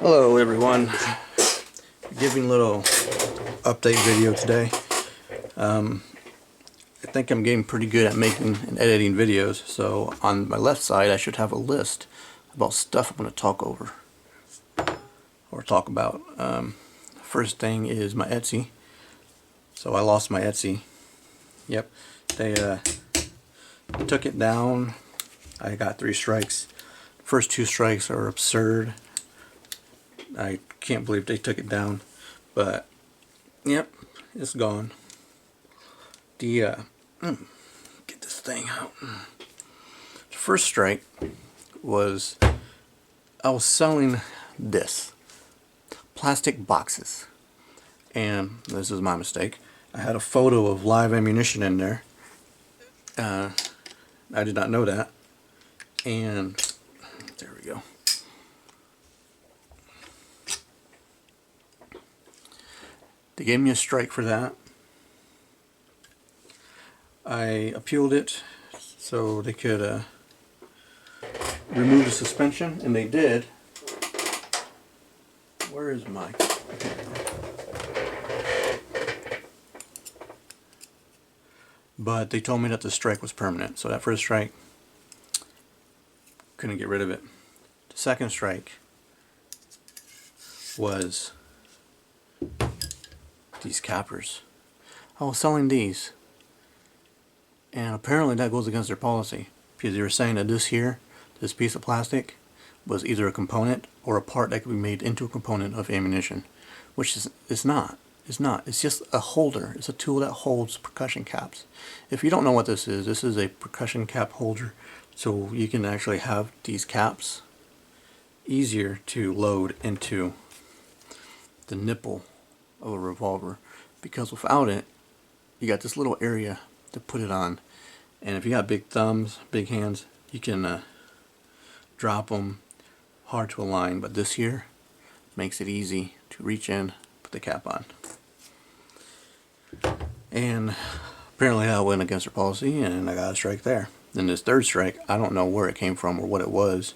Hello everyone, giving a little update video today. I think I'm getting pretty good at making and editing videos, so on my left side I should have a list about stuff I'm going to talk over or talk about. First thing is my Etsy. So I lost my Etsy. Yep, they took it down. I got 3 strikes. First 2 strikes are absurd. I can't believe they took it down, but yep, it's gone. Get this thing out. The first strike was I was selling this plastic boxes, and this is my mistake. I had a photo of live ammunition in there. I did not know that, and there we go. They gave me a strike for that. I appealed it so they could remove the suspension, and they did. Where is my... But they told me that the strike was permanent, so that first strike, couldn't get rid of it. The second strike was these cappers. I was selling these, and apparently that goes against their policy, because they were saying that this piece of plastic was either a component or a part that could be made into a component of ammunition, which it's not. It's just a holder. It's a tool that holds percussion caps. If you don't know what this is a percussion cap holder, so you can actually have these caps easier to load into the nipple of a revolver, because without it you got this little area to put it on, and if you got big thumbs, big hands, you can drop them, hard to align, but this here makes it easy to reach in, put the cap on. And apparently I went against their policy and I got a strike there. Then this third strike, I don't know where it came from or what it was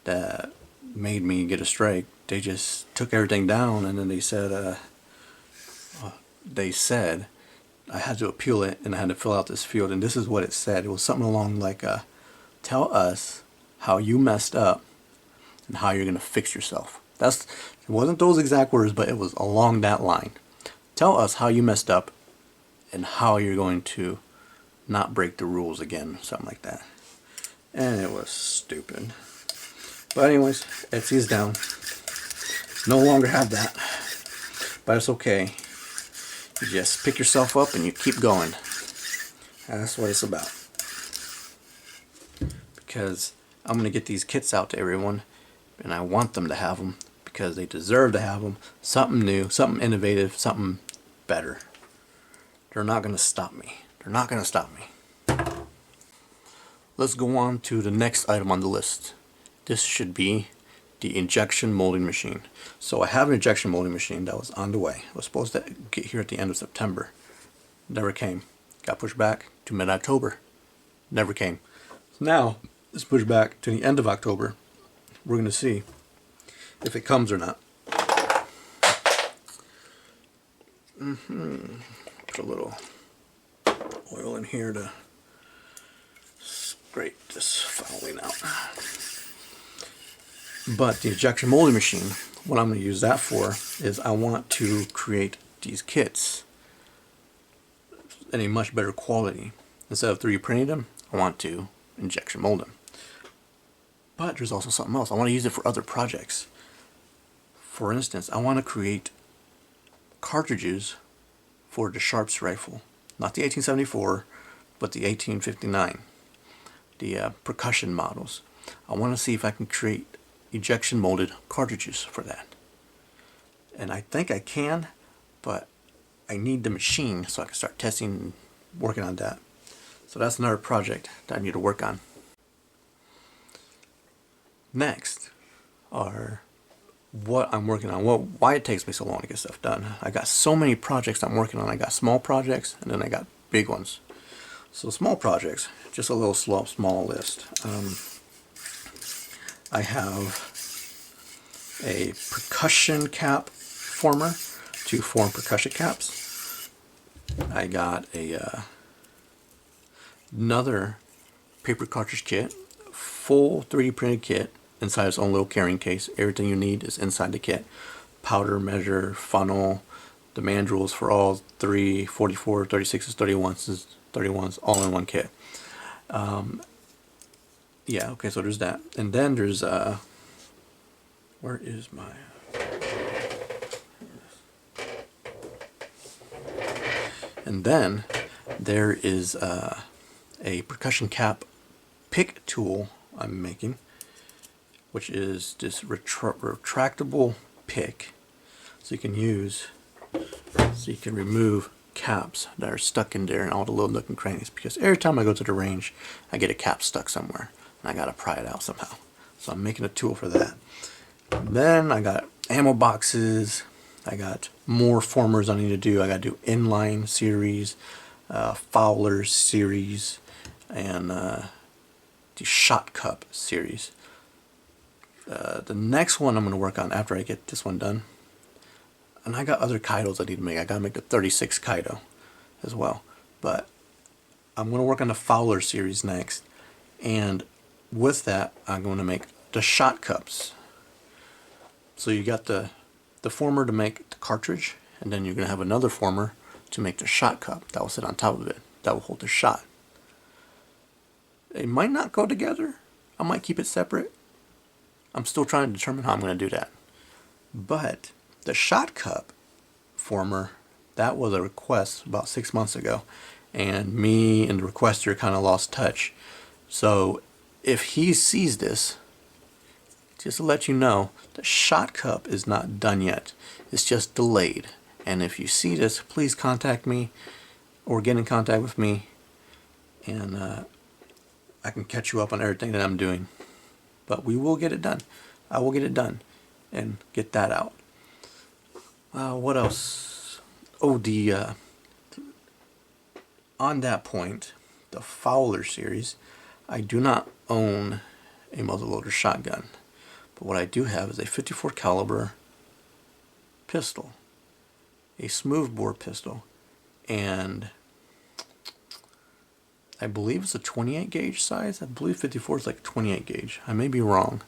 that made me get a strike. They just took everything down, and then they said I had to appeal it and I had to fill out this field, and this is what it said. It was something along like tell us how you messed up and how you're gonna fix yourself. It wasn't those exact words, but it was along that line. Tell us how you messed up and how you're going to not break the rules again, something like that. And it was stupid. But anyways, Etsy's down. No longer have that, but it's okay. You just pick yourself up and you keep going. That's what it's about. Because I'm going to get these kits out to everyone, and I want them to have them because they deserve to have them. Something new, something innovative, something better. They're not going to stop me. They're not going to stop me. Let's go on to the next item on the list. This should be the injection molding machine. So I have an injection molding machine that was on the way. It was supposed to get here at the end of September. Never came. Got pushed back to mid-October. Never came. So now it's pushed back to the end of October. We're going to see if it comes or not. Put a little oil in here to scrape this fouling out. But the injection molding machine, what I'm going to use that for is I want to create these kits in a much better quality. Instead of 3D printing them, I want to injection mold them. But there's also something else. I want to use it for other projects. For instance, I want to create cartridges for the Sharps rifle. Not the 1874, but the 1859. The percussion models. I want to see if I can create ejection molded cartridges for that. And I think I can, but I need the machine so I can start testing and working on that. So that's another project that I need to work on. Next are what I'm working on, why it takes me so long to get stuff done. I got so many projects I'm working on. I got small projects and then I got big ones. So small projects, just a little small list. I have a percussion cap former to form percussion caps. I got a another paper cartridge kit, full 3D printed kit inside its own little carrying case. Everything you need is inside the kit. Powder measure, funnel, the mandrels for all 3, 44, 36s, 31s, all in one kit. Yeah, okay, so there's that. And then there's, where is my... And then there is a percussion cap pick tool I'm making, which is this retractable pick, so you can use, so you can remove caps that are stuck in there and all the little nook and crannies, because every time I go to the range I get a cap stuck somewhere and I gotta pry it out somehow. So I'm making a tool for that. Then I got ammo boxes, I got more formers I need to do. I gotta do inline series, Fowler series, and the shot cup series. The next one I'm going to work on after I get this one done, and I got other Kaidos I need to make. I got to make the 36 Kaido as well, but I'm going to work on the Fowler series next, and with that I'm going to make the shot cups. So you got the former to make the cartridge, and then you're going to have another former to make the shot cup that will sit on top of it, that will hold the shot. They might not go together. I might keep it separate. I'm still trying to determine how I'm going to do that. But the shot cup former, that was a request about 6 months ago, and me and the requester kind of lost touch. So if he sees this, just to let you know, the shot cup is not done yet. It's just delayed. And if you see this, please contact me or get in contact with me, and I can catch you up on everything that I'm doing. But we will get it done. I will get it done and get that out. What else? Oh, on that point, the Fowler series, I do not own a muzzleloader shotgun. But what I do have is a 54 caliber pistol, a smoothbore pistol, and I believe it's a 28 gauge size. I believe 54 is like 28 gauge. I may be wrong.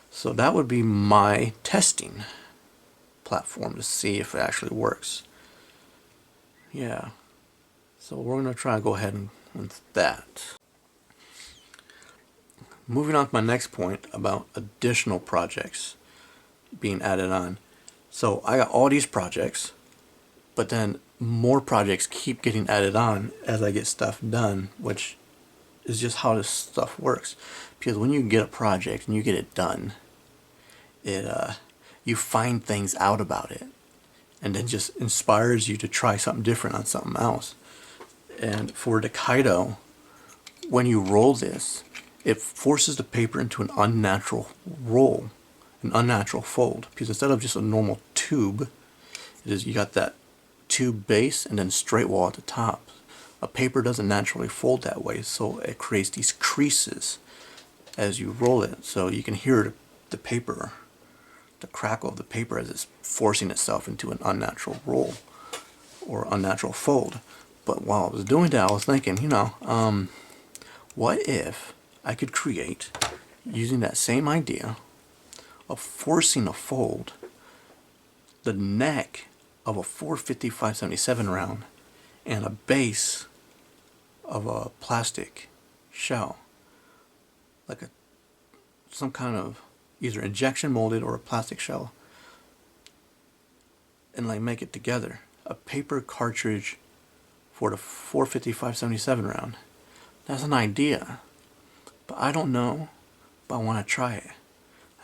So that would be my testing platform to see if it actually works. Yeah. So we're going to try and go ahead and with that. Moving on to my next point about additional projects being added on. So I got all these projects, but then more projects keep getting added on as I get stuff done, which is just how this stuff works. Because when you get a project and you get it done, you find things out about it, and then just inspires you to try something different on something else. And for the Kaido, when you roll this, it forces the paper into an unnatural roll, an unnatural fold, because instead of just a normal tube, you got that tube base and then straight wall at the top. A paper doesn't naturally fold that way, so it creates these creases as you roll it. So you can hear the paper, the crackle of the paper as it's forcing itself into an unnatural roll or unnatural fold. But while I was doing that, I was thinking, what if I could create, using that same idea of forcing a fold, the neck of a 450 577 round and a base of a plastic shell, like some kind of either injection molded or a plastic shell, and like make it together, a paper cartridge for the 450 577 round. That's an idea, but I don't know, but I want to try it.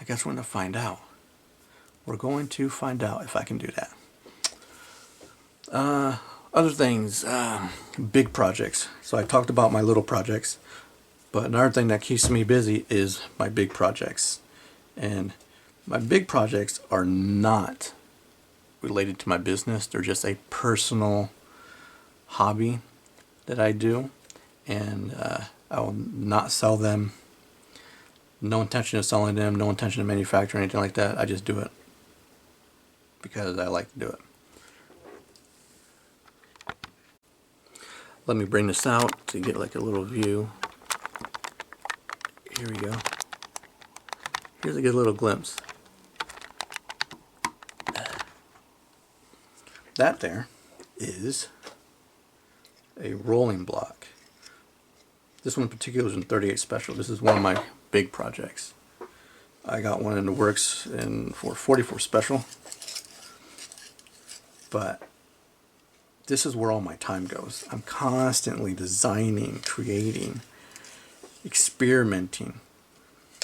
I guess we're going to find out. We're going to find out if I can do that. Other things, big projects. So I talked about my little projects, but another thing that keeps me busy is my big projects. And my big projects are not related to my business. They're just a personal hobby that I do, and I will not sell them, No intention of selling them, no intention of manufacturing anything like that. I just do it because I like to do it. Let me bring this out to get like a little view. Here we go. Here's a good little glimpse. That there is a rolling block. This one in particular is in 38 Special. This is one of my big projects. I got one in the works for 44 Special. But this is where all my time goes. I'm constantly designing, creating, experimenting.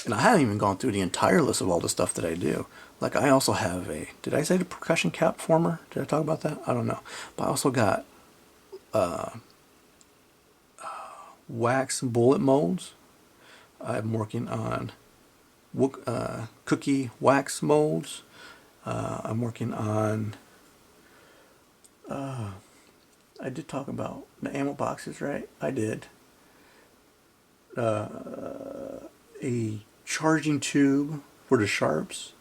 And I haven't even gone through the entire list of all the stuff that I do. Like I also have did I say the percussion cap former? Did I talk about that? I don't know. But I also got wax bullet molds. I'm working on cookie wax molds. I'm working on I did talk about the ammo boxes, right? I did. A charging tube for the sharps,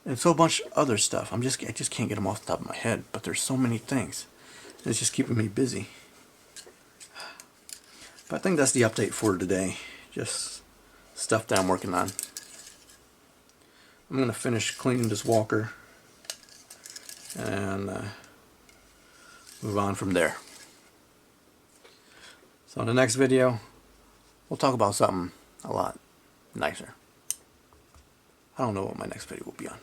and so a bunch of other stuff. I just can't get them off the top of my head, but there's so many things. It's just keeping me busy. But I think that's the update for today. Just stuff that I'm working on. I'm going to finish cleaning this walker and move on from there. So in the next video, we'll talk about something a lot nicer. I don't know what my next video will be on.